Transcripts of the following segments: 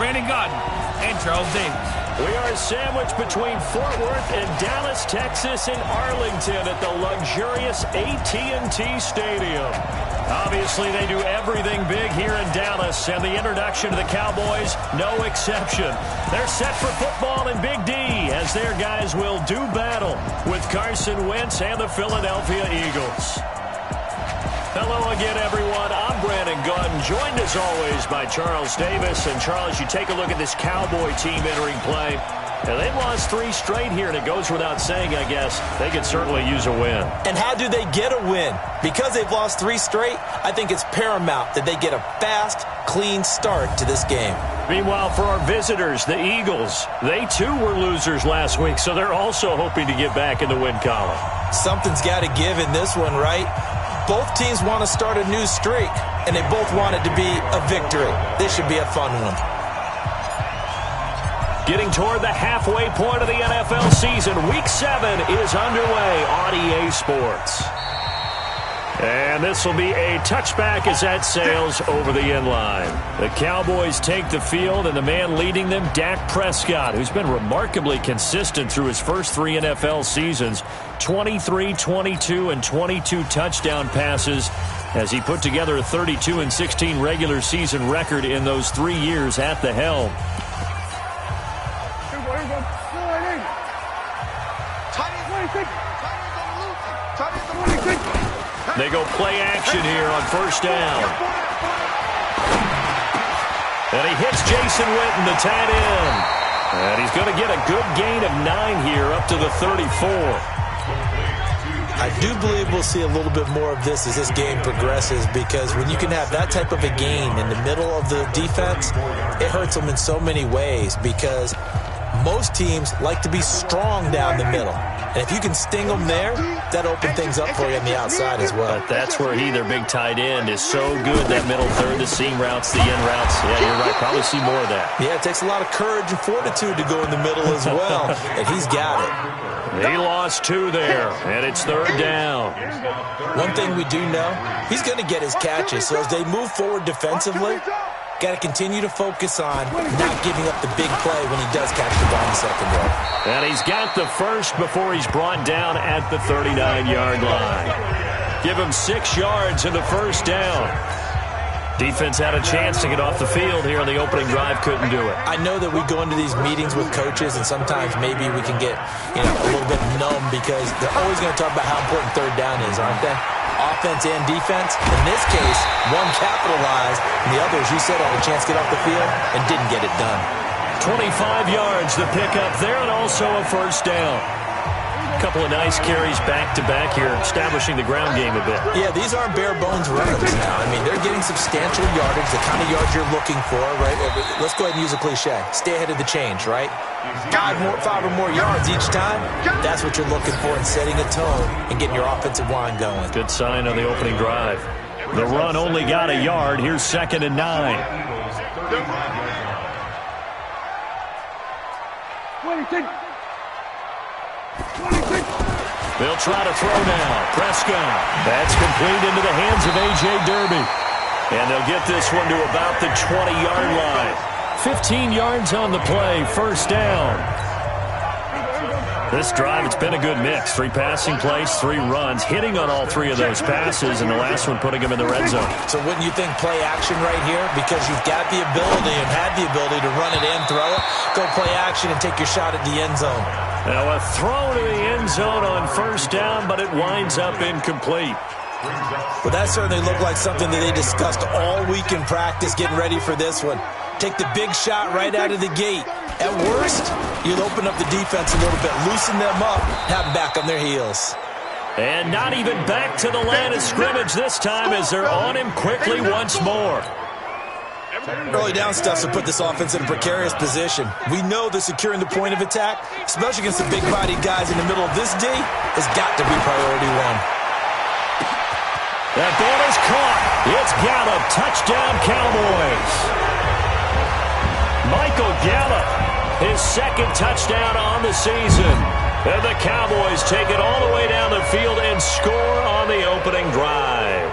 Brandon Gaudin and Charles Davis. We are sandwiched between Fort Worth and Dallas, Texas, and Arlington at the luxurious AT&T Stadium. Obviously, they do everything big here in Dallas, and the introduction to the Cowboys, no exception. They're set for football in Big D, as their guys will do battle with Carson Wentz and the Philadelphia Eagles. Hello again, everyone. I'm Brandon Gaudin, joined as always by Charles Davis. And Charles, you take a look at this Cowboy team entering play. Now, they've lost 3 straight here, and it goes without saying, I guess, they could certainly use a win. And how do they get a win? Because they've lost 3 straight, I think it's paramount that they get a fast, clean start to this game. Meanwhile, for our visitors, the Eagles, they too were losers last week, so they're also hoping to get back in the win column. Something's got to give in this one, right? Both teams want to start a new streak, and they both want it to be a victory. This should be a fun one. Getting toward the halfway point of the NFL season, Week 7 is underway on EA Sports. And this will be a touchback as that sails over the end line. The Cowboys take the field, and the man leading them, Dak Prescott, who's been remarkably consistent through his first 3 NFL seasons. 23, 22, and 22 touchdown passes as he put together a 32-16 regular season record in those 3 years at the helm. They go play action here on first down. And he hits Jason Witten, the tight end. And he's going to get a good gain of 9 here up to the 34. I do believe we'll see a little bit more of this as this game progresses, because when you can have that type of a gain in the middle of the defense, it hurts them in so many ways, because most teams like to be strong down the middle. And if you can sting them there, that'll open things up for you on the outside as well. But that's where their big tight end, is so good, that middle third, the seam routes, the end routes. Yeah, you're right. Probably see more of that. Yeah, it takes a lot of courage and fortitude to go in the middle as well. And he's got it. He lost 2 there, and it's third down. One thing we do know, he's going to get his catches. So as they move forward defensively, got to continue to focus on not giving up the big play when he does catch the ball in the secondary. And he's got the first before he's brought down at the 39-yard line. Give him 6 yards in the first down. Defense had a chance to get off the field here on the opening drive, couldn't do it. I know that we go into these meetings with coaches, and sometimes maybe we can get a little bit numb, because they're always going to talk about how important third down is, aren't they? Offense and defense. In this case, one capitalized, and the others, you said, had a chance to get off the field and didn't get it done. 25 yards the pickup there, and also a first down. A couple of nice carries back-to-back here, establishing the ground game a bit. Yeah, these aren't bare-bones runs now. I mean, they're getting substantial yardage, the kind of yards you're looking for, right? Let's go ahead and use a cliche. Stay ahead of the change, right? 5 or more yards each time, that's what you're looking for in setting a tone and getting your offensive line going. Good sign on the opening drive. The run only got a yard. Here's 2nd and 9. They'll try to throw now. Prescott. That's complete into the hands of A.J. Derby. And they'll get this one to about the 20-yard line. 15 yards on the play. First down. This drive, it's been a good mix. 3 passing plays, 3 runs, hitting on all 3 of those passes, and the last one putting him in the red zone. So wouldn't you think play action right here? Because you've got the ability and had the ability to run it in, throw it, go play action and take your shot at the end zone. Now a throw to the end zone on first down, but it winds up incomplete. Well, that certainly looked like something that they discussed all week in practice, getting ready for this one. Take the big shot right out of the gate. At worst, you'll open up the defense a little bit, loosen them up, have them back on their heels. And not even back to the line of scrimmage this time, as they're on him quickly once more. Early down stuff to put this offense in a precarious position. We know that securing the point of attack, especially against the big-bodied guys in the middle of this D, has got to be priority 1. That ball is caught. It's Gallup. Touchdown, Cowboys. Michael Gallup, his 2nd touchdown on the season. And the Cowboys take it all the way down the field and score on the opening drive.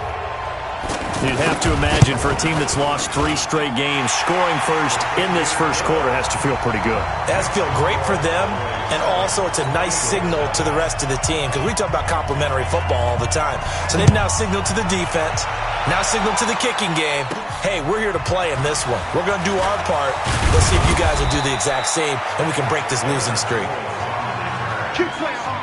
You'd have to imagine for a team that's lost 3 straight games, scoring first in this first quarter has to feel pretty good. It has to feel great for them, and also it's a nice signal to the rest of the team because we talk about complementary football all the time. So they've now signaled to the defense, now signaled to the kicking game, hey, we're here to play in this one. We're going to do our part. Let's see if you guys will do the exact same, and we can break this losing streak.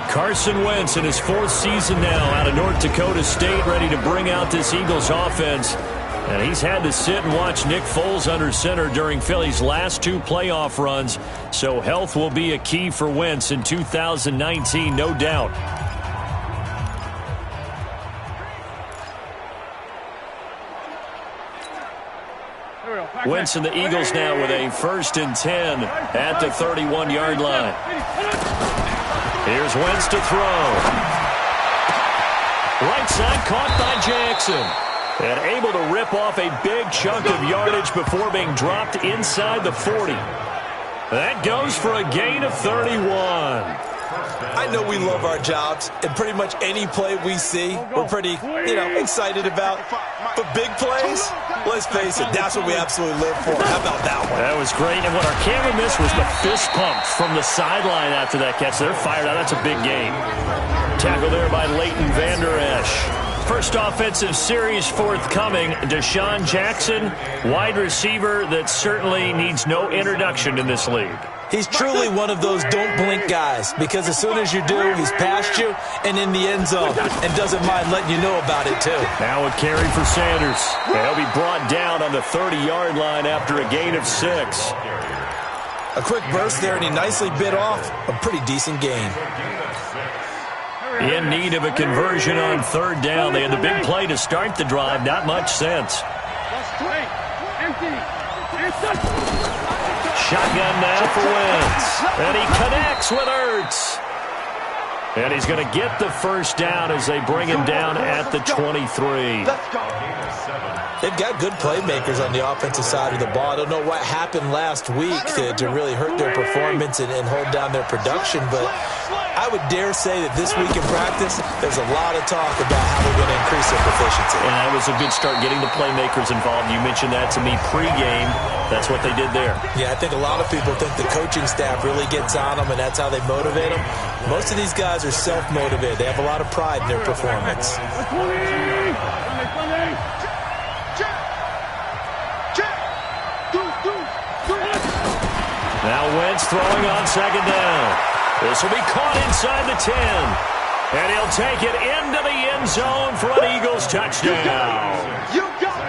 Carson Wentz in his 4th season now out of North Dakota State, ready to bring out this Eagles offense. And he's had to sit and watch Nick Foles under center during Philly's last 2 playoff runs. So health will be a key for Wentz in 2019, no doubt. Wentz and the Eagles now with a 1st and 10 at the 31-yard line. Here's Wentz to throw. Right side caught by Jackson. And able to rip off a big chunk of yardage before being dropped inside the 40. That goes for a gain of 31. I know we love our jobs, and pretty much any play we see, we're pretty, excited about. But big plays, let's face it, that's what we absolutely live for. How about that one? That was great, and what our camera missed was the fist pump from the sideline after that catch. They're fired out. That's a big game. Tackle there by Leighton Vander Esch. First offensive series forthcoming. Deshaun Jackson, wide receiver that certainly needs no introduction in this league. He's truly one of those don't blink guys, because as soon as you do, he's past you and in the end zone and doesn't mind letting you know about it too. Now a carry for Sanders. He'll be brought down on the 30-yard line after a gain of 6. A quick burst there, and he nicely bit off a pretty decent gain. In need of a conversion on 3rd down. They had the big play to start the drive. Not much sense. Shotgun now for Wentz. And he connects with Ertz. And he's going to get the first down as they bring him down at the 23. They've got good playmakers on the offensive side of the ball. I don't know what happened last week to really hurt their performance and hold down their production, but I would dare say that this week in practice, there's a lot of talk about how they're going to increase their proficiency. And that was a good start, getting the playmakers involved. You mentioned that to me pregame. That's what they did there. Yeah, I think a lot of people think the coaching staff really gets on them, and that's how they motivate them. Most of these guys are self-motivated. They have a lot of pride in their performance. Now Wentz throwing on 2nd down. This will be caught inside the 10. And he'll take it into the end zone for an Eagles touchdown.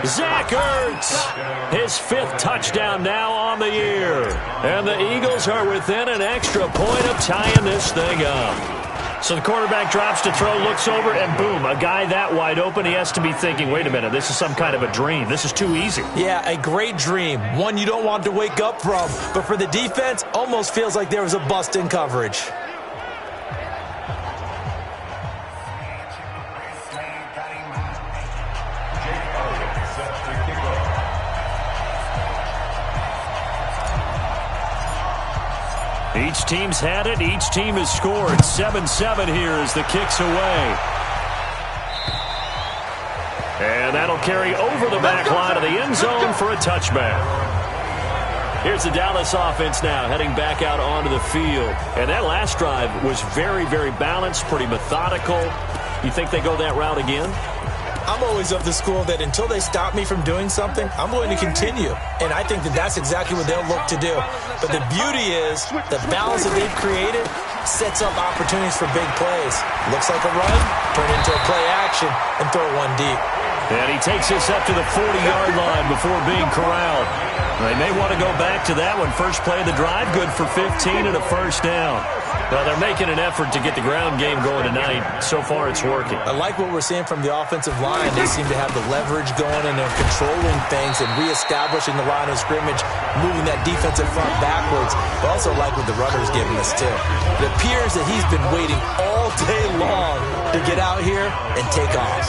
Zach Ertz, his 5th touchdown now on the year. And the Eagles are within an extra point of tying this thing up. So the quarterback drops to throw, looks over, and boom, a guy that wide open, he has to be thinking, wait a minute, this is some kind of a dream. This is too easy. Yeah, a great dream. One you don't want to wake up from. But for the defense, almost feels like there was a bust in coverage. Each team's had it. Each team has scored. 7-7 here as the kick's away. And that'll carry over the back line of the end zone for a touchback. Here's the Dallas offense now heading back out onto the field. And that last drive was very, very balanced, pretty methodical. You think they go that route again? I'm always of the school that until they stop me from doing something, I'm going to continue. And I think that that's exactly what they'll look to do. But the beauty is the balance that they've created sets up opportunities for big plays. Looks like a run, turn into a play action, and throw one deep. And he takes this up to the 40-yard line before being corralled. They may want to go back to that one. First play of the drive, good for 15 and a first down. Well, they're making an effort to get the ground game going tonight. So far, it's working. I like what we're seeing from the offensive line. They seem to have the leverage going, and they're controlling things and reestablishing the line of scrimmage, moving that defensive front backwards. I also like what the runner's giving us, too. It appears that he's been waiting all day long to get out here and take off.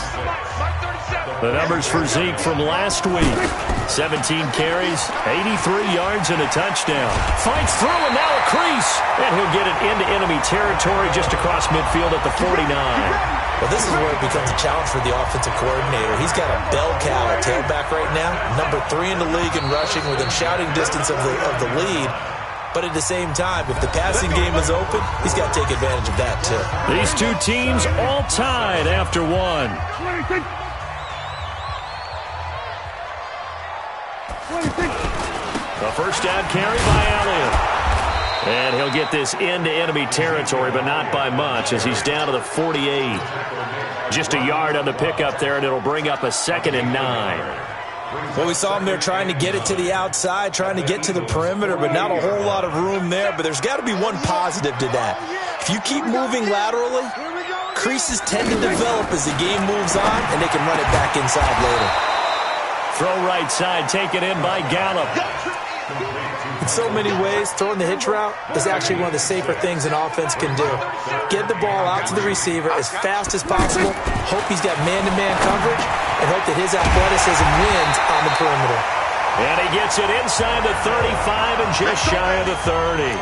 The numbers for Zeke from last week. 17 carries, 83 yards, and a touchdown. Fights through, and now a crease. And he'll get it into enemy territory just across midfield at the 49. Well, this is where it becomes a challenge for the offensive coordinator. He's got a bell cow at tailback right now, number 3 in the league in rushing within shouting distance of the lead. But at the same time, if the passing game is open, he's got to take advantage of that too. These two teams all tied after one. The first down carry by Elliott. And he'll get this into enemy territory, but not by much, as he's down to the 48. Just a yard on the pickup there, and it'll bring up a 2nd and 9. Well, we saw him there trying to get it to the outside, trying to get to the perimeter, but not a whole lot of room there. But there's got to be one positive to that. If you keep moving laterally, creases tend to develop as the game moves on, and they can run it back inside later. Throw right side, taken in by Gallup. In so many ways, throwing the hitch route is actually one of the safer things an offense can do. Get the ball out to the receiver as fast as possible, hope he's got man-to-man coverage, and hope that his athleticism wins on the perimeter. And he gets it inside the 35 and just shy of the 30.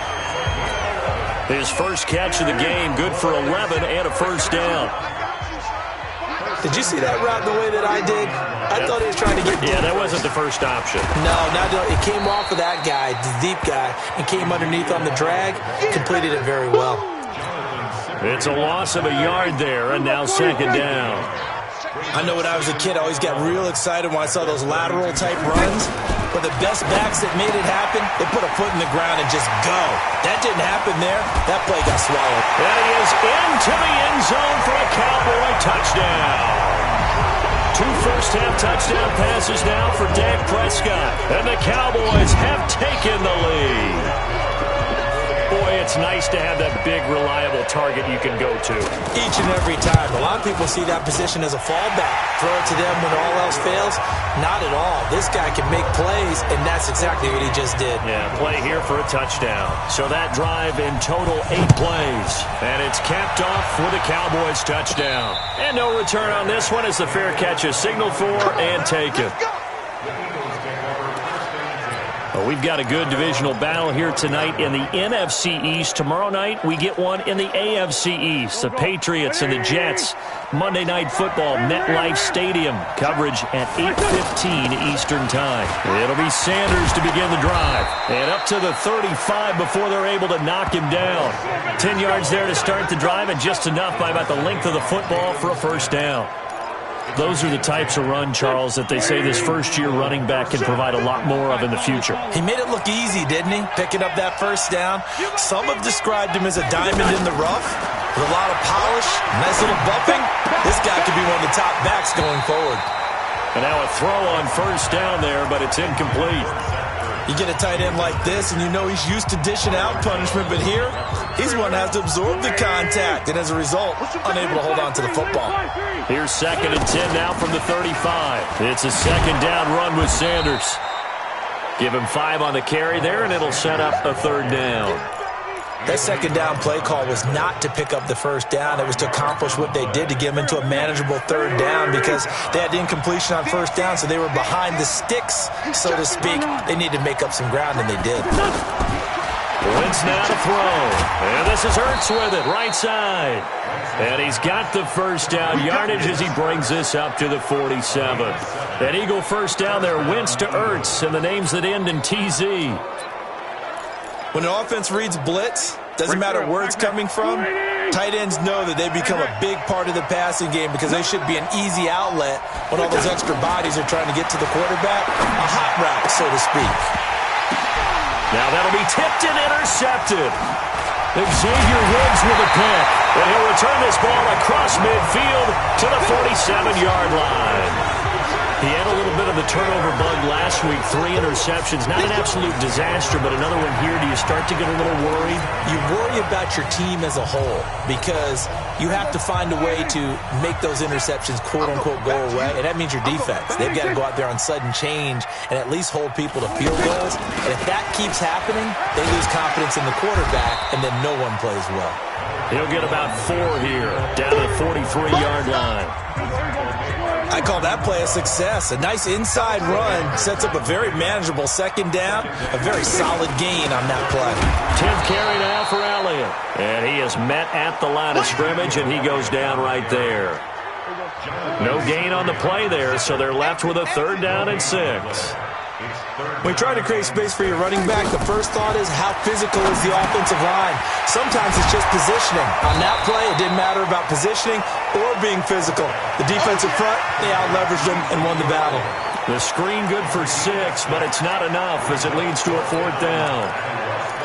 His first catch of the game, good for 11 and a first down. Did you see that route the way that I did? I thought he was trying to get deep. Yeah, that wasn't the first option. No, it came off of that guy, the deep guy, and came underneath on the drag, completed it very well. It's a loss of a yard there, and now 2nd down. I know when I was a kid, I always got real excited when I saw those lateral-type runs. But the best backs that made it happen, they put a foot in the ground and just go. That didn't happen there. That play got swallowed. And he is into the end zone for a Cowboy touchdown. 2 first-half touchdown passes now for Dak Prescott. And the Cowboys have taken the lead. Boy, it's nice to have that big, reliable target you can go to. Each and every time. A lot of people see that position as a fallback. Throw it to them when all else fails. Not at all. This guy can make plays, and that's exactly what he just did. Yeah, play here for a touchdown. So that drive in total 8 plays. And it's capped off with a Cowboys touchdown. And no return on this one as the fair catch is signaled for and taken. Well, we've got a good divisional battle here tonight in the NFC East. Tomorrow night, we get one in the AFC East. The Patriots and the Jets. Monday Night Football, MetLife Stadium. Coverage at 8:15 Eastern Time. It'll be Sanders to begin the drive. And up to the 35 before they're able to knock him down. 10 yards there to start the drive, and just enough by about the length of the football for a first down. Those are the types of run, Charles, that they say this first-year running back can provide a lot more of in the future. He made it look easy, didn't he? Picking up that first down. Some have described him as a diamond in the rough with a lot of polish, nice little bumping. This guy could be one of the top backs going forward. And now a throw on first down there, but it's incomplete. You get a tight end like this, and you know he's used to dishing out punishment, but here, he's one that has to absorb the contact, and as a result, unable to hold on to the football. Here's 2nd and 10 now from the 35. It's a 2nd down run with Sanders. Give him 5 on the carry there, and it'll set up a 3rd down. That 2nd down play call was not to pick up the first down. It was to accomplish what they did, to get them into a manageable 3rd down, because they had incompletion on first down, so they were behind the sticks, so to speak. They needed to make up some ground, and they did. Wentz now to throw. And this is Hurts with it, right side. And he's got the first down yardage as he brings this up to the 47. That Eagle first down there, Wentz to Hurts, and the names that end in TZ. When an offense reads blitz, doesn't matter where it's coming from, tight ends know that they become a big part of the passing game because they should be an easy outlet when all those extra bodies are trying to get to the quarterback. A hot route, so to speak. Now that'll be tipped and intercepted. Xavier Woods with a pick. And he'll return this ball across midfield to the 47-yard line. He had a little bit of the turnover bug last week. 3 interceptions. Not an absolute disaster, but another one here. Do you start to get a little worried? You worry about your team as a whole because you have to find a way to make those interceptions, quote-unquote, go away, and that means your defense. They've got to go out there on sudden change and at least hold people to field goals. And if that keeps happening, they lose confidence in the quarterback, and then no one plays well. He'll get about 4 here, down to the 43-yard line. I I call that play a success. A nice inside run sets up a very manageable second down, a very solid gain on that play. 10th carry now for Elliott. And he is met at the line of scrimmage, and he goes down right there. No gain on the play there, so they're left with a 3rd down and 6. When you're trying to create space for your running back, the first thought is how physical is the offensive line. Sometimes it's just positioning. On that play, it didn't matter about positioning or being physical. The defensive front, they out-leveraged them and won the battle. The screen good for 6, but it's not enough as it leads to a 4th down.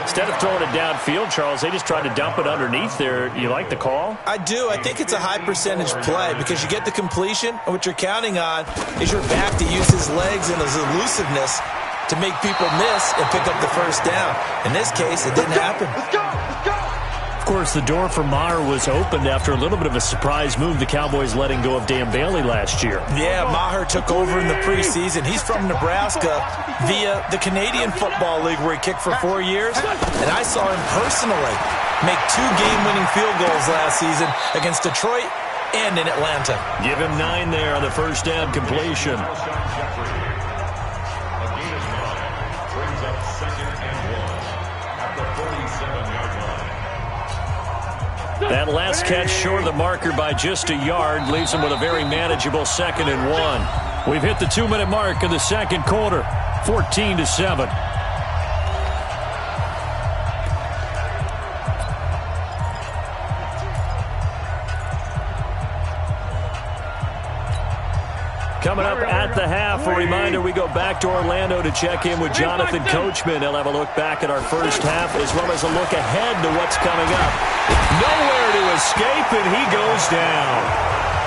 Instead of throwing it downfield, Charles, they just tried to dump it underneath there. You like the call? I do. I think it's a high-percentage play because you get the completion, and what you're counting on is your back to use his legs and his elusiveness to make people miss and pick up the first down. In this case, it didn't happen. Of course, the door for Maher was opened after a little bit of a surprise move, the Cowboys letting go of Dan Bailey last year. Yeah, Maher took over in the preseason. He's from Nebraska via the Canadian Football League where he kicked for 4 years. And I saw him personally make 2 game-winning field goals last season against Detroit and in Atlanta. Give him 9 there on the first down completion. That last catch short of the marker by just a yard leaves him with a very manageable 2nd and 1. We've hit the 2-minute mark of the second quarter, 14-7. Coming up at the half, a reminder, we go back to Orlando to check in with Jonathan Coachman. He'll have a look back at our first half as well as a look ahead to what's coming up. Nowhere to escape, and he goes down.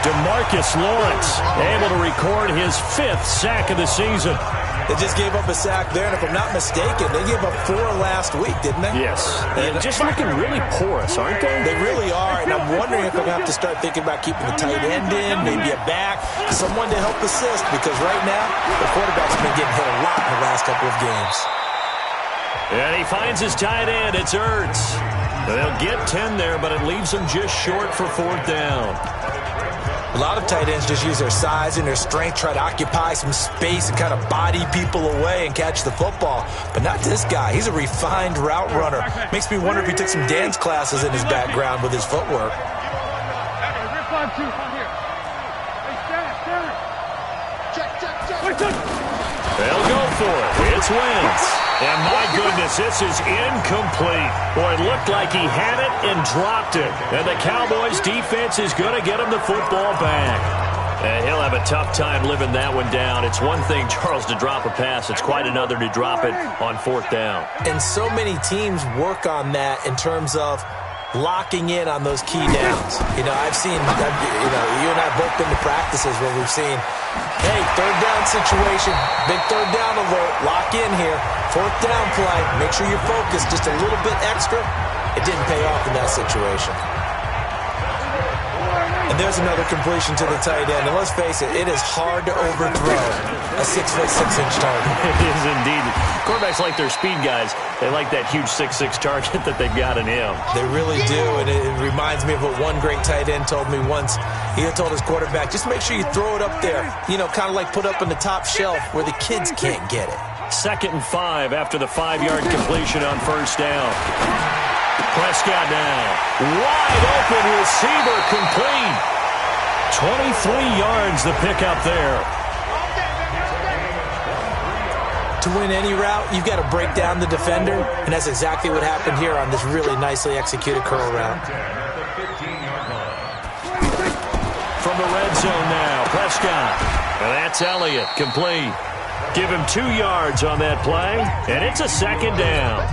DeMarcus Lawrence able to record his 5th sack of the season. They just gave up a sack there, and if I'm not mistaken, they gave up 4 last week, didn't they? Yes. And just looking really porous, aren't they? They really are, and I'm wondering if they're going to have to start thinking about keeping the tight end in, maybe a back, someone to help assist, because right now, the quarterback's been getting hit a lot in the last couple of games. And he finds his tight end. It's Ertz. They'll get 10 there, but it leaves them just short for 4th down. A lot of tight ends just use their size and their strength, try to occupy some space and kind of body people away and catch the football. But not this guy. He's a refined route runner. Makes me wonder if he took some dance classes in his background with his footwork. They'll go for it. It's Wentz. And my goodness, this is incomplete. Boy, it looked like he had it and dropped it. And the Cowboys defense is going to get him the football back. And he'll have a tough time living that one down. It's one thing, Charles, to drop a pass. It's quite another to drop it on 4th down. And so many teams work on that in terms of locking in on those key downs. I've seen, you and I have both been to practices where we've seen, hey, 3rd down situation, big 3rd down alert, lock in here, 4th down play, make sure you're focused just a little bit extra. It didn't pay off in that situation. And there's another completion to the tight end. And let's face it, it is hard to overthrow a 6'6" target. It is indeed. Quarterbacks like their speed guys. They like that huge 6'6" target that they've got in him. They really do, and it reminds me of what one great tight end told me once. He had told his quarterback, just make sure you throw it up there, kind of like put up on the top shelf where the kids can't get it. 2nd and 5 after the 5-yard completion on 1st down. Prescott now. Wide open receiver complete. 23 yards the pickup there. To win any route, you've got to break down the defender, and that's exactly what happened here on this really nicely executed curl route. From the red zone now, Prescott. And that's Elliott, complete. Give him 2 yards on that play, and it's a 2nd down.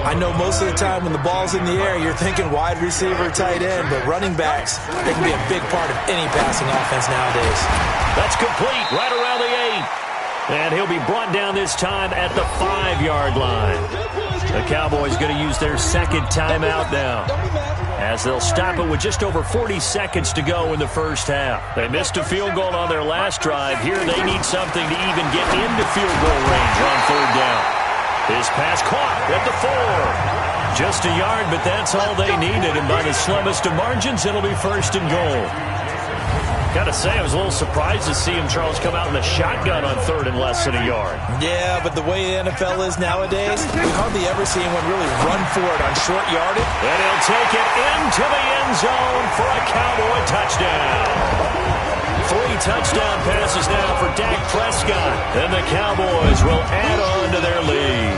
I know most of the time when the ball's in the air, you're thinking wide receiver, tight end, but running backs, they can be a big part of any passing offense nowadays. That's complete, right around the 8. And he'll be brought down this time at the 5-yard line. The Cowboys going to use their 2nd timeout now, as they'll stop it with just over 40 seconds to go in the first half. They missed a field goal on their last drive. Here they need something to even get into field goal range on 3rd down. His pass caught at the 4. Just a yard, but that's all they needed. And by the slimmest of margins, it'll be 1st and goal. Gotta say, I was a little surprised to see him, Charles, come out in the shotgun on third and less than a yard. Yeah, but the way the NFL is nowadays, we hardly ever see anyone really run for it on short yardage. And he'll take it into the end zone for a Cowboy touchdown. 3 touchdown passes now for Dak Prescott. And the Cowboys will add on to their lead.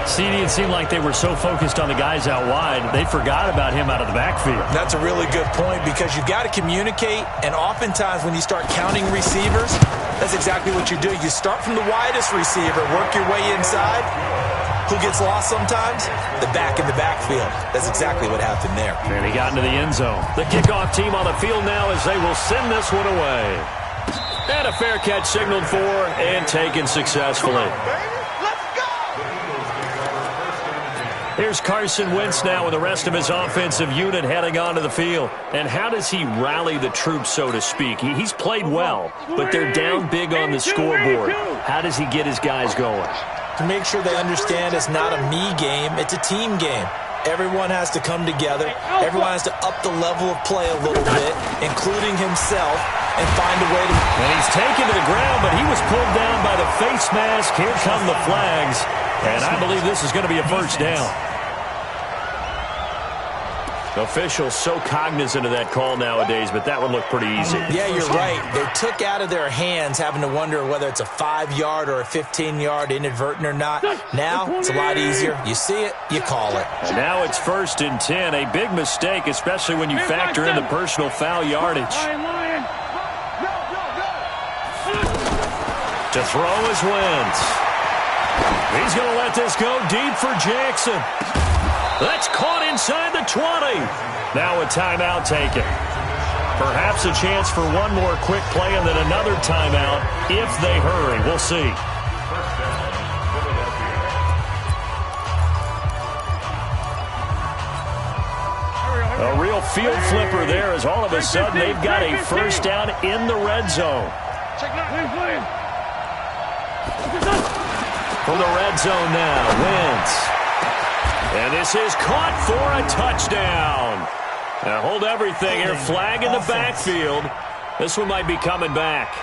CD, it seemed like they were so focused on the guys out wide, they forgot about him out of the backfield. That's a really good point because you've got to communicate, and oftentimes when you start counting receivers, that's exactly what you do. You start from the widest receiver, work your way inside. Who gets lost sometimes? The back in the backfield. That's exactly what happened there. And he got into the end zone. The kickoff team on the field now as they will send this one away. And a fair catch signaled for and taken successfully. Here's Carson Wentz now with the rest of his offensive unit heading onto the field. And how does he rally the troops, so to speak? He's played well, but they're down big on the scoreboard. How does he get his guys going? To make sure they understand it's not a me game, it's a team game. Everyone has to come together. Everyone has to up the level of play a little bit, including himself, and find a way to... And he's taken to the ground, but he was pulled down by the face mask. Here come the flags. And I believe this is going to be a first down. Officials so cognizant of that call nowadays, but that would look pretty easy. Yeah, you're right. They took out of their hands having to wonder whether it's a 5-yard or a 15-yard inadvertent or not. Now, it's a lot easier. You see it, you call it. And now it's 1st and 10. A big mistake, especially when you factor in the personal foul yardage. To throw is Wentz. He's going to let this go deep for Jackson. That's caught inside the 20. Now a timeout taken. Perhaps a chance for one more quick play and then another timeout if they hurry. We'll see. A real field flipper there as all of a sudden they've got a first down in the red zone. From the red zone now, Wentz. And this is caught for a touchdown. Now hold everything here. Flag in the backfield. This one might be coming back.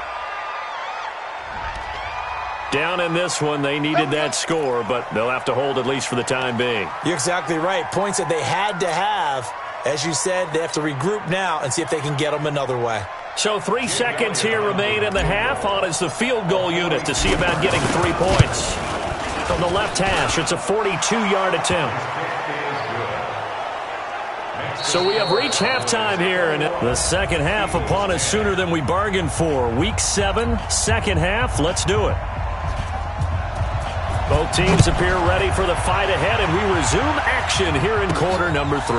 Down in this one, they needed that score, but they'll have to hold at least for the time being. You're exactly right. Points that they had to have. As you said, they have to regroup now and see if they can get them another way. So 3 seconds here remain in the half. On is the field goal unit to see about getting 3 points. From the left hash, it's a 42-yard attempt. So we have reached halftime here, and the second half upon us sooner than we bargained for. Week 7, second half. Let's do it. Both teams appear ready for the fight ahead, and we resume action here in quarter number 3.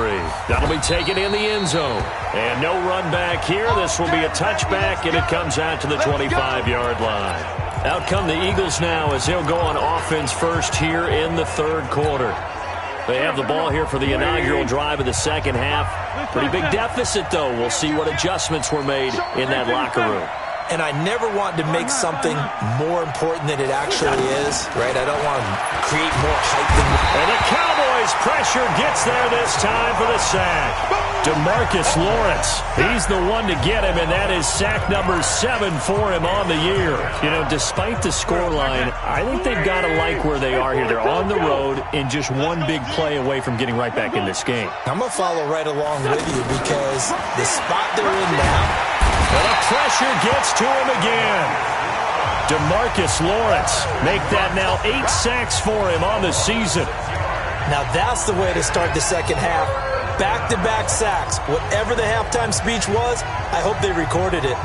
That'll be taken in the end zone. And no run back here. This will be a touchback, and it comes out to the 25-yard line. Out come the Eagles now as they'll go on offense first here in the third quarter. They have the ball here for the inaugural drive of the second half. Pretty big deficit, though. We'll see what adjustments were made in that locker room. And I never want to make something more important than it actually is, right? I don't want to create more hype than... And the Cowboys' pressure gets there this time for the sack. DeMarcus Lawrence, he's the one to get him, and that is sack number 7 for him on the year. You know, despite the scoreline, I think they've got to like where they are here. They're on the road and just one big play away from getting right back in this game. I'm going to follow right along with you because the spot they're in now... And the pressure gets to him again. DeMarcus Lawrence make that now 8 sacks for him on the season. Now that's the way to start the second half. Back-to-back sacks. Whatever the halftime speech was, I hope they recorded it.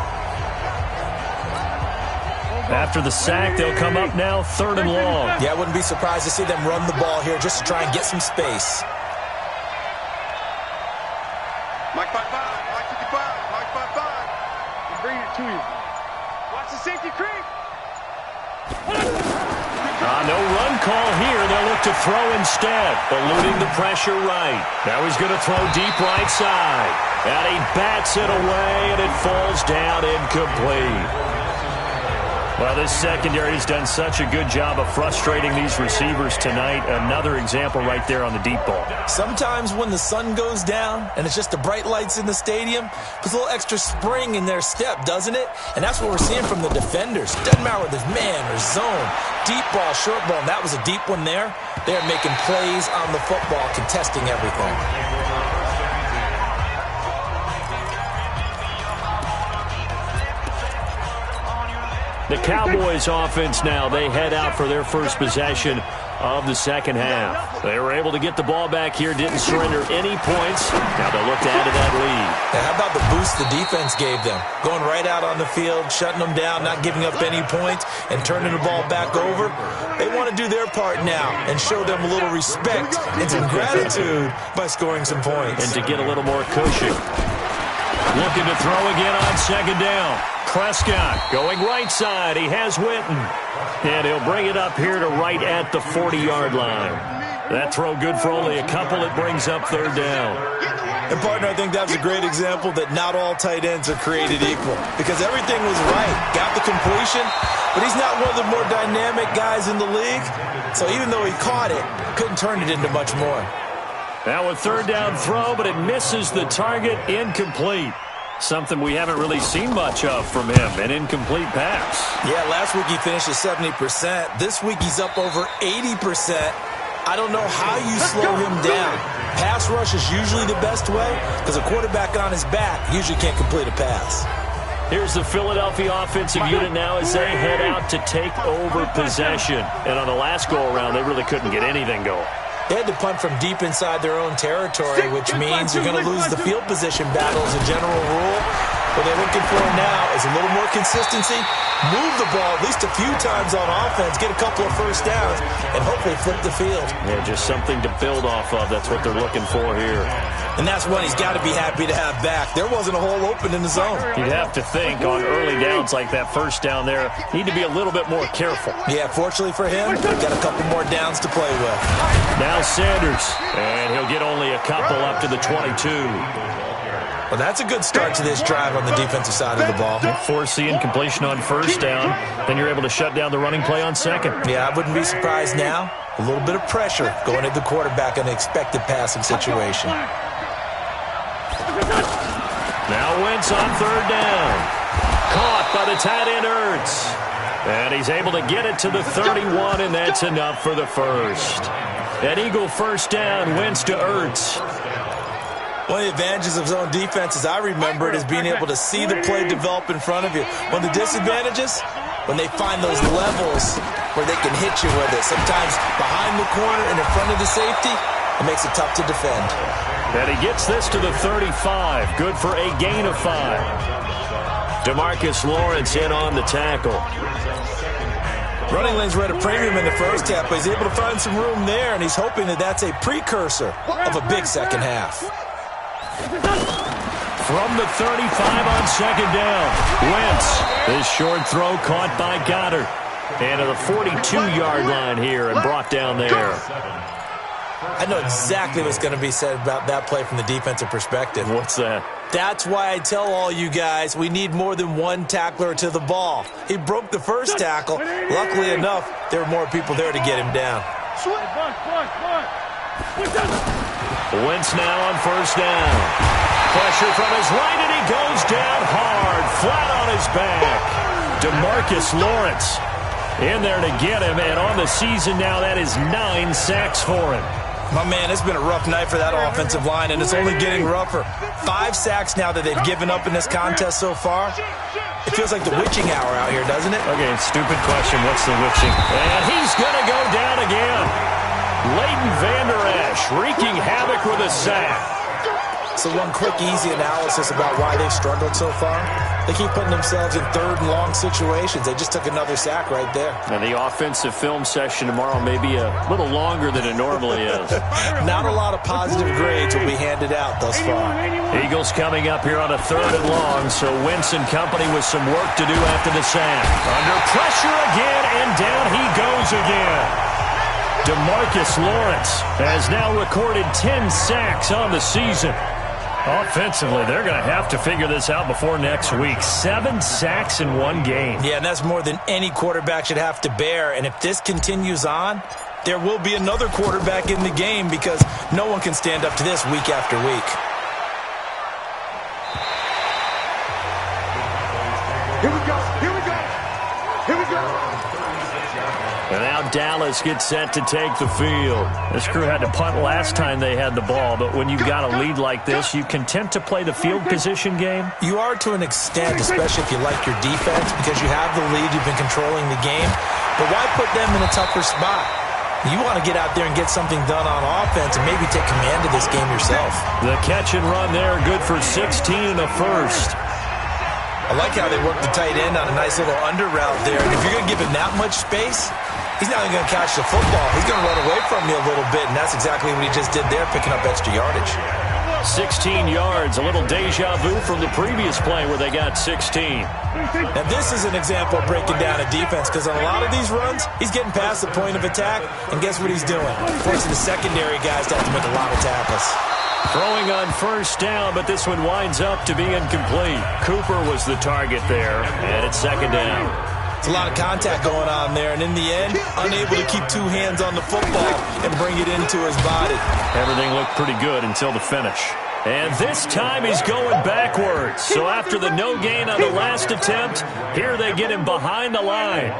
After the sack, they'll come up now 3rd and long. Yeah, I wouldn't be surprised to see them run the ball here just to try and get some space. Mike 5-5, Mike 55, Mike 5-5. Bring it to you. Watch the safety creep. No run call here. They'll look to throw instead, eluding the pressure right. Now he's going to throw deep right side. And he bats it away, and it falls down incomplete. Well, this secondary has done such a good job of frustrating these receivers tonight. Another example right there on the deep ball. Sometimes when the sun goes down and it's just the bright lights in the stadium, puts a little extra spring in their step, doesn't it? And that's what we're seeing from the defenders. Doesn't matter whether it's man or zone, deep ball, short ball, and that was a deep one there. They're making plays on the football, contesting everything. The Cowboys offense now, they head out for their first possession of the second half. They were able to get the ball back here, didn't surrender any points. Now they'll look to add to that lead. Now, how about the boost the defense gave them? Going right out on the field, shutting them down, not giving up any points, and turning the ball back over. They want to do their part now and show them a little respect and some gratitude by scoring some points. And to get a little more cushion. Looking to throw again on second down. Prescott going right side. He has Witten. And he'll bring it up here to right at the 40-yard line. That throw good for only a couple. It brings up third down. And, partner, I think that was a great example that not all tight ends are created equal. Because everything was right. Got the completion, but he's not one of the more dynamic guys in the league. So even though he caught it, couldn't turn it into much more. Now a third down throw, but it misses the target. Incomplete. Something we haven't really seen much of from him, an incomplete pass. Yeah, last week he finished at 70%. This week he's up over 80%. I don't know how you slow him down. Pass rush is usually the best way because a quarterback on his back usually can't complete a pass. Here's the Philadelphia offensive unit now as they head out to take over possession. And on the last go-around, they really couldn't get anything going. They had to punt from deep inside their own territory, which means you're going to lose the field position battle as a general rule. What they're looking for now is a little more consistency, move the ball at least a few times on offense, get a couple of first downs, and hopefully flip the field. Yeah, just something to build off of. That's what they're looking for here. And that's one he's got to be happy to have back. There wasn't a hole open in the zone. You'd have to think on early downs like that first down there, need to be a little bit more careful. Yeah, fortunately for him, got a couple more downs to play with. Now Sanders, and he'll get only a couple up to the 22. Well, that's a good start to this drive on the defensive side of the ball. Force the incompletion on first down, then you're able to shut down the running play on second. Yeah, I wouldn't be surprised now. A little bit of pressure going at the quarterback in an expected passing situation. Now Wentz on third down. Caught by the tight end Ertz. And he's able to get it to the 31, and that's enough for the first. An Eagle first down, Wentz to Ertz. One of the advantages of zone defense, as I remember it, is being able to see the play develop in front of you. One of the disadvantages, when they find those levels where they can hit you with it. Sometimes behind the corner and in front of the safety, it makes it tough to defend. And he gets this to the 35. Good for a gain of 5. DeMarcus Lawrence in on the tackle. Running lanes were at a premium in the first half, but he's able to find some room there, and he's hoping that that's a precursor of a big second half. From the 35 on second down, Wentz. This short throw caught by Goddard. And to the 42-yard line here and brought down there. I know exactly what's going to be said about that play from the defensive perspective. What's that? That's why I tell all you guys we need more than one tackler to the ball. He broke the first tackle. Luckily enough, there were more people there to get him down. Wentz now on first down. Pressure from his right, and he goes down hard, flat on his back. DeMarcus Lawrence in there to get him, and on the season now, that is 9 sacks for him. My man, it's been a rough night for that offensive line, and it's only getting rougher. 5 sacks now that they've given up in this contest so far. It feels like the witching hour out here, doesn't it? Okay, stupid question. What's the witching? And he's going to go down again. Leighton Vander Esch wreaking havoc with a sack. So one quick, easy analysis about why they've struggled so far. They keep putting themselves in third and long situations. They just took another sack right there. And the offensive film session tomorrow may be a little longer than it normally is. Not a lot of positive grades will be handed out thus far. Eagles coming up here on a third and long, so Wentz and company with some work to do after the sack. Under pressure again, and down he goes again. DeMarcus Lawrence has now recorded 10 sacks on the season. Offensively, they're going to have to figure this out before next week. 7 sacks in one game. Yeah, and that's more than any quarterback should have to bear. And if this continues on, there will be another quarterback in the game because no one can stand up to this week after week. Here we go. Here we go. Here we go. And now Dallas gets set to take the field. This crew had to punt last time they had the ball, but when you've got a lead like this, you content to play the field position game? You are to an extent, especially if you like your defense, because you have the lead, you've been controlling the game. But why put them in a tougher spot? You want to get out there and get something done on offense and maybe take command of this game yourself. The catch and run there, good for 16 and a first. I like how they work the tight end on a nice little under route there. And if you're going to give him that much space, he's not even going to catch the football. He's going to run away from you a little bit, and that's exactly what he just did there, picking up extra yardage. 16 yards, a little deja vu from the previous play where they got 16. Now, this is an example of breaking down a defense because on a lot of these runs, he's getting past the point of attack, and guess what he's doing? Forcing the secondary guys to have to make a lot of tackles. Throwing on first down, but this one winds up to be incomplete. Cooper was the target there, and it's second down. It's a lot of contact going on there, and in the end, unable to keep 2 hands on the football and bring it into his body. Everything looked pretty good until the finish. And this time he's going backwards. So after the no gain on the last attempt, here they get him behind the line.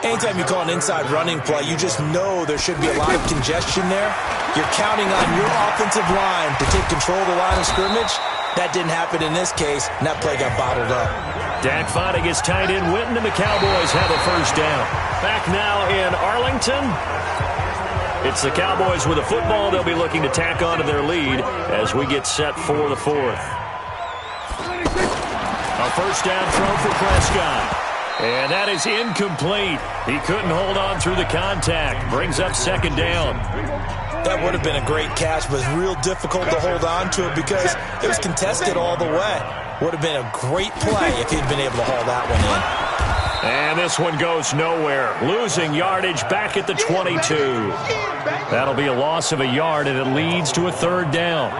Anytime you call an inside running play, you just know there should be a lot of congestion there. You're counting on your offensive line to take control of the line of scrimmage. That didn't happen in this case, and that play got bottled up. Dak finding his tight end Witten, and the Cowboys have a first down. Back now in Arlington. It's the Cowboys with a football. They'll be looking to tack on to their lead as we get set for the fourth. A first down throw for Prescott. And that is incomplete. He couldn't hold on through the contact. Brings up second down. That would have been a great catch, but it's real difficult to hold on to it because it was contested all the way. Would have been a great play if he'd been able to haul that one in. And this one goes nowhere. Losing yardage back at the 22. That'll be a loss of a yard, and it leads to a third down.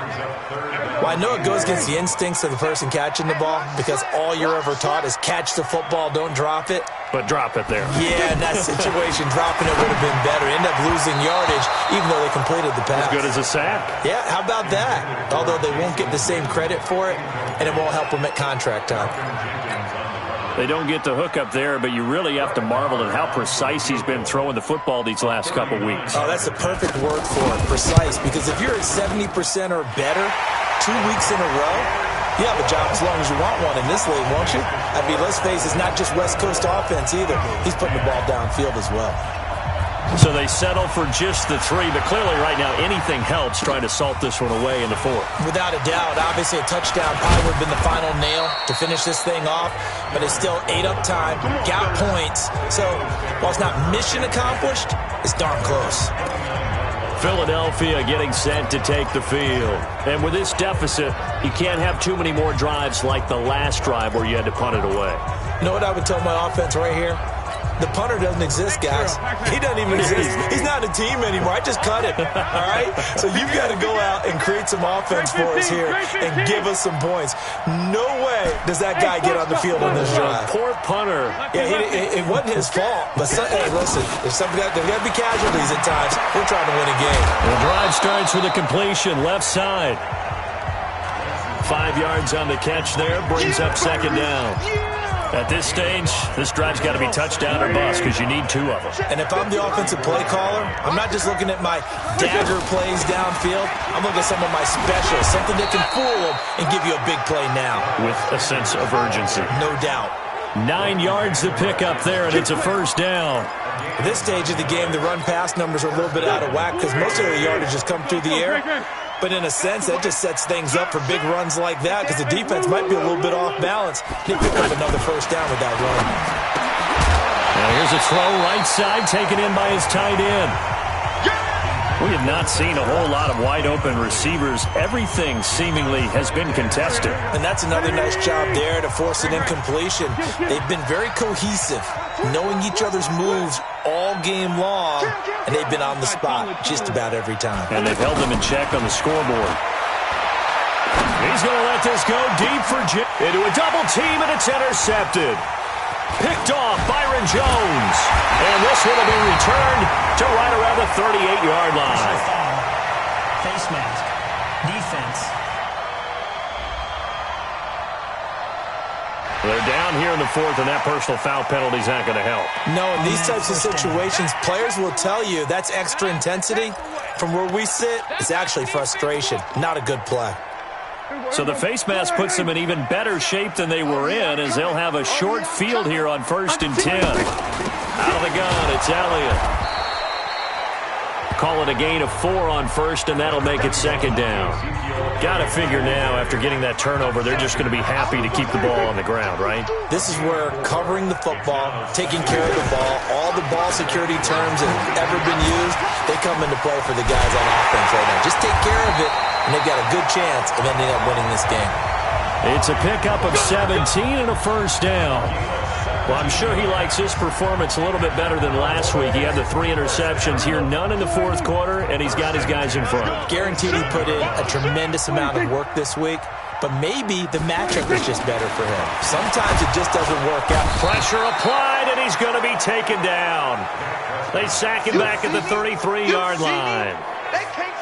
Well, I know it goes against the instincts of the person catching the ball because all you're ever taught is catch the football, don't drop it. But drop it there. Yeah, in that situation, dropping it would have been better. End up losing yardage, even though they completed the pass. As good as a sack. Yeah, how about that? Although they won't get the same credit for it, and it won't help them at contract time. They don't get the hook up there, but you really have to marvel at how precise he's been throwing the football these last couple weeks. Oh, that's the perfect word for it, precise, because if you're at 70% or better 2 weeks in a row, you have a job as long as you want one in this league, won't you? I mean, let's face it, it's not just West Coast offense either. He's putting the ball downfield as well. So they settle for just the 3, but clearly right now anything helps trying to salt this one away in the 4th. Without a doubt, obviously a touchdown probably would have been the final nail to finish this thing off, but it's still ate up time, got points. So while it's not mission accomplished, it's darn close. Philadelphia getting set to take the field. And with this deficit, you can't have too many more drives like the last drive where you had to punt it away. You know what I would tell my offense right here? The punter doesn't exist, guys. He doesn't even exist. He's not a team anymore. I just cut him, all right? So you've got to go out and create some offense for us here and give us some points. No way does that guy get on the field on this drive. Poor punter. Yeah, it wasn't his fault. But, hey, listen, there's got to be casualties at times. We're trying to win a game. The drive starts with a completion, left side. 5 yards on the catch there, brings up second down. At this stage, this drive's got to be touchdown or bust because you need 2 of them. And if I'm the offensive play caller, I'm not just looking at my dagger plays downfield. I'm looking at some of my specials, something that can fool them and give you a big play now. With a sense of urgency. No doubt. 9 yards to pick up there, and it's a first down. At this stage of the game, the run-pass numbers are a little bit out of whack because most of the yardage has come through the air. But in a sense, that just sets things up for big runs like that because the defense might be a little bit off balance. They pick up another first down with that run. Now here's a throw right side taken in by his tight end. We have not seen a whole lot of wide-open receivers. Everything seemingly has been contested. And that's another nice job there to force an incompletion. They've been very cohesive, knowing each other's moves all game long, and they've been on the spot just about every time. And they've held them in check on the scoreboard. He's going to let this go deep for Jim. Into a double team, and it's intercepted. Picked off Byron Jones. And this one will be returned to right around the 38-yard line. Face mask. Defense. They're down here in the fourth, and that personal foul penalty is not going to help. No, in these types of situations, players will tell you that's extra intensity. From where we sit, it's actually frustration. Not a good play. So the face mask puts them in even better shape than they were in, as they'll have a short field here on 1st and 10. Out of the gun, it's Elliott. Call it a gain of 4 on 1st, and that'll make it 2nd down. Got to figure now, after getting that turnover, they're just going to be happy to keep the ball on the ground, right? This is where covering the football, taking care of the ball, all the ball security terms that have ever been used, they come into play for the guys on offense right now. Just take care of it, and they've got a good chance of ending up winning this game. It's a pickup of 17 and a 1st down. Well, I'm sure he likes his performance a little bit better than last week. He had the 3 interceptions here, none in the 4th quarter, and he's got his guys in front. Guaranteed he put in a tremendous amount of work this week, but maybe the matchup is just better for him. Sometimes it just doesn't work out. Pressure applied, and he's going to be taken down. They sack him back at the 33-yard line.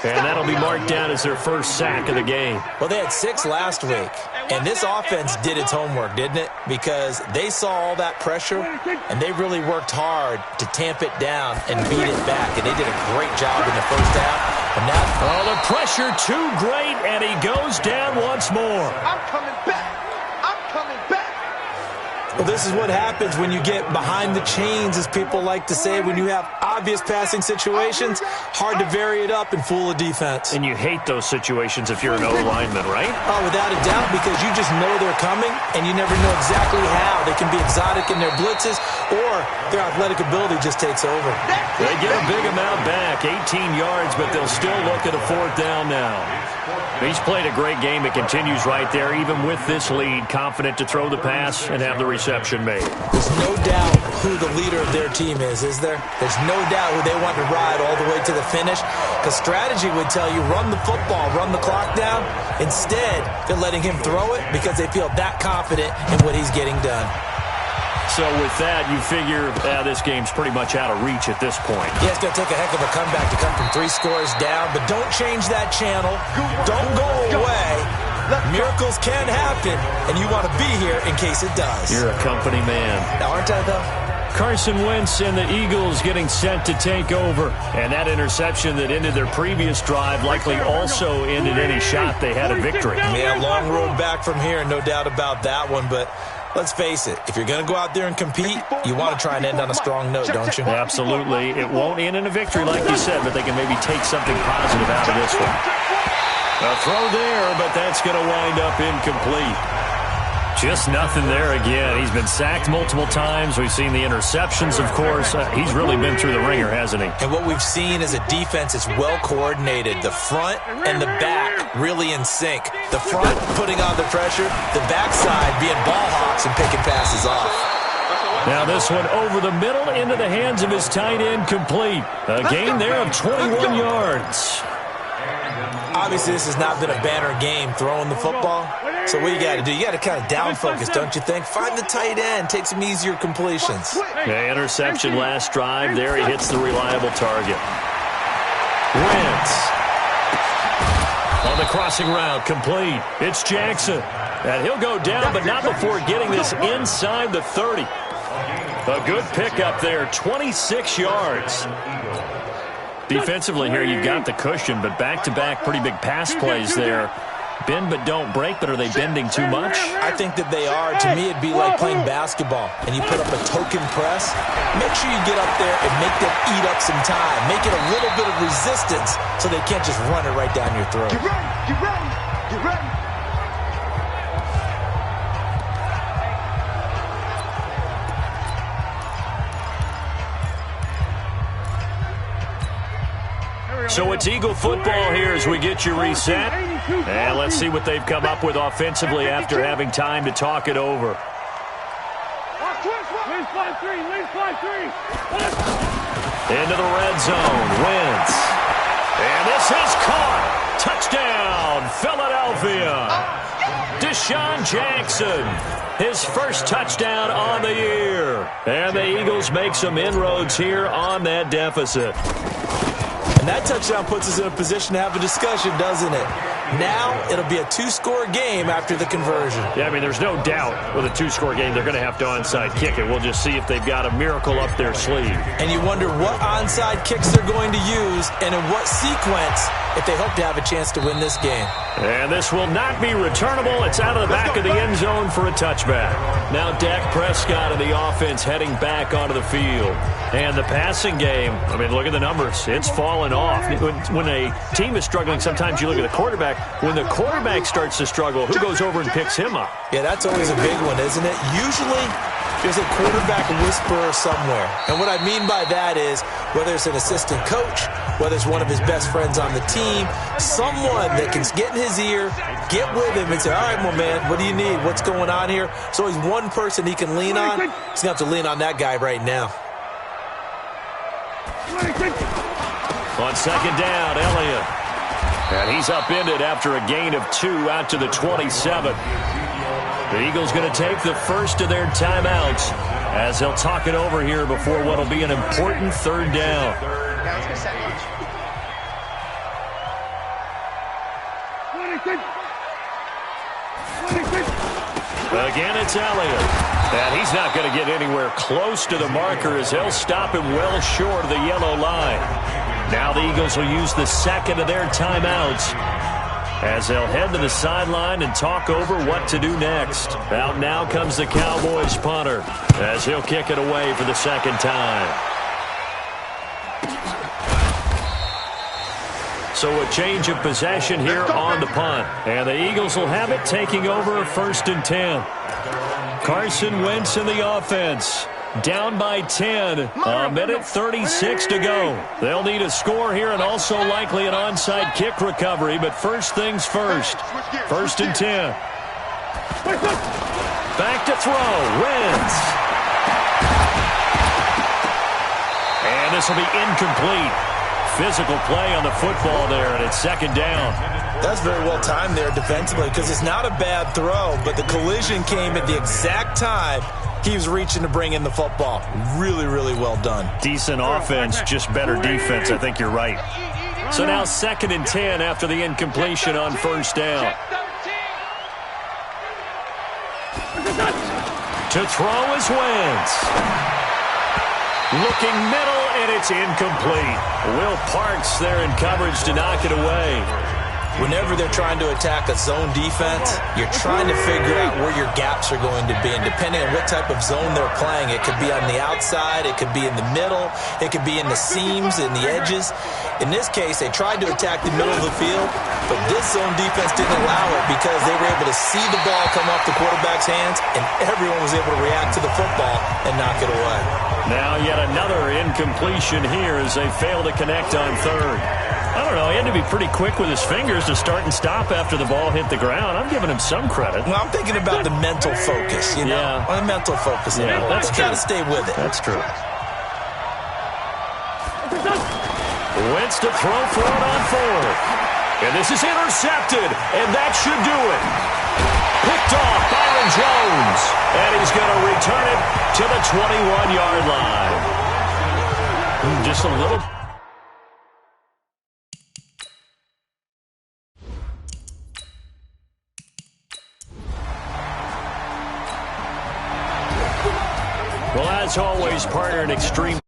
And that'll be marked down as their first sack of the game. Well, they had 6 last week, and this offense did its homework, didn't it? Because they saw all that pressure, and they really worked hard to tamp it down and beat it back, and they did a great job in the first half. And now, the pressure too great, and he goes down once more. I'm coming back. I'm coming back. Well, this is what happens when you get behind the chains, as people like to say, when you have obvious passing situations. Hard to vary it up and fool a defense. And you hate those situations if you're an O-lineman, right? Oh, without a doubt, because you just know they're coming, and you never know exactly how. They can be exotic in their blitzes, or their athletic ability just takes over. They get a big amount back, 18 yards, but they'll still look at a 4th down now. He's played a great game. It continues right there, even with this lead, confident to throw the pass and have the reception made. There's no doubt who the leader of their team is there? There's no doubt who they want to ride all the way to the finish, because strategy would tell you run the football, run the clock down. Instead, they're letting him throw it because they feel that confident in what he's getting done. So with that, you figure this game's pretty much out of reach at this point. Yeah, it's going to take a heck of a comeback to come from 3 scores down, but don't change that channel. Don't go away. Miracles can happen, and you want to be here in case it does. You're a company man. Aren't I, though? Carson Wentz and the Eagles getting set to take over. And that interception that ended their previous drive likely also ended any shot they had a victory. Yeah, long road back from here, no doubt about that one, but let's face it, if you're going to go out there and compete, you want to try and end on a strong note, don't you? Absolutely. It won't end in a victory like you said, but they can maybe take something positive out of this one. A throw there, but that's going to wind up incomplete. Just nothing there again. He's been sacked multiple times. We've seen the interceptions, of course. He's really been through the ringer, hasn't he? And what we've seen is a defense that's well coordinated. The front and the back really in sync. The front putting on the pressure, the backside being ball hawks and picking passes off. Now this one over the middle into the hands of his tight end, complete. A gain there of 21 yards. Obviously, this has not been a banner game throwing the football. So what you got to do, you got to kind of down focus, don't you think? Find the tight end, take some easier completions. The interception last drive. There he hits the reliable target. Wentz on the crossing route, complete. It's Jackson. And he'll go down, but not before getting this inside the 30. A good pickup there, 26 yards. Defensively here, you've got the cushion, but back-to-back pretty big pass plays there. Bend but don't break, but are they bending too much? I think that they are. To me, it'd be like playing basketball, and you put up a token press. Make sure you get up there and make them eat up some time. Make it a little bit of resistance so they can't just run it right down your throat. Get ready, get ready, get ready. So it's Eagle football here as we get you reset. And let's see what they've come up with offensively after having time to talk it over. Into the red zone. Wentz. And this is caught. Touchdown, Philadelphia, Deshaun Jackson, his first touchdown on the year. And the Eagles make some inroads here on that deficit. And that touchdown puts us in a position to have a discussion, doesn't it? Now it'll be a two-score game after the conversion. Yeah, I mean, there's no doubt with a two-score game they're going to have to onside kick it. We'll just see if they've got a miracle up their sleeve. And you wonder what onside kicks they're going to use and in what sequence if they hope to have a chance to win this game. And this will not be returnable. It's out of the back of the end zone for a touchback. Now Dak Prescott and the offense heading back onto the field. And the passing game, I mean, look at the numbers. It's fallen off. When a team is struggling, sometimes you look at the quarterback. When the quarterback starts to struggle, who goes over and picks him up? Yeah, that's always a big one, isn't it? Usually, there's a quarterback whisperer somewhere. And what I mean by that is, whether it's an assistant coach, whether it's one of his best friends on the team, someone that can get in his ear, get with him and say, all right, my man, what do you need? What's going on here? So he's one person he can lean on. He's going to have to lean on that guy right now. On second down, Elliott. And he's upended after a gain of 2 out to the 27. The Eagles going to take the first of their timeouts as they'll talk it over here before what will be an important third down. Again, it's Elliott. And he's not going to get anywhere close to the marker as they'll stop him well short of the yellow line. Now the Eagles will use the second of their timeouts as they'll head to the sideline and talk over what to do next. Out now comes the Cowboys punter as he'll kick it away for the second time. So a change of possession here on the punt. And the Eagles will have it taking over 1st and 10. Carson Wentz in the offense. Down by 10. A minute 36 to go. They'll need a score here and also likely an onside kick recovery. But first things first. 1st and 10. Back to throw. Wentz. And this will be incomplete. Physical play on the football there, and it's second down. That's very well timed there defensively because it's not a bad throw, but the collision came at the exact time he was reaching to bring in the football. Really, really well done. Decent offense, just better defense. I think you're right. So now 2nd and 10 after the incompletion on 1st down. To throw is Wentz. Looking middle, and it's incomplete. Will Parks there in coverage to knock it away. Whenever they're trying to attack a zone defense, you're trying to figure out where your gaps are going to be. And depending on what type of zone they're playing, it could be on the outside, it could be in the middle, it could be in the seams and the edges. In this case, they tried to attack the middle of the field, but this zone defense didn't allow it because they were able to see the ball come off the quarterback's hands, and everyone was able to react to the football and knock it away. Now yet another incompletion here as they fail to connect on 3rd. I don't know, he had to be pretty quick with his fingers to start and stop after the ball hit the ground. I'm giving him some credit. Well, I'm thinking about the mental focus, you know? Yeah. The mental focus. Yeah, that's true. Got to stay with it. That's true. Wentz to throw for it on 4th. And this is intercepted, and that should do it. Picked off Byron Jones, and he's going to return it to the 21-yard line. Just a little... Well, as always, partner, an extreme...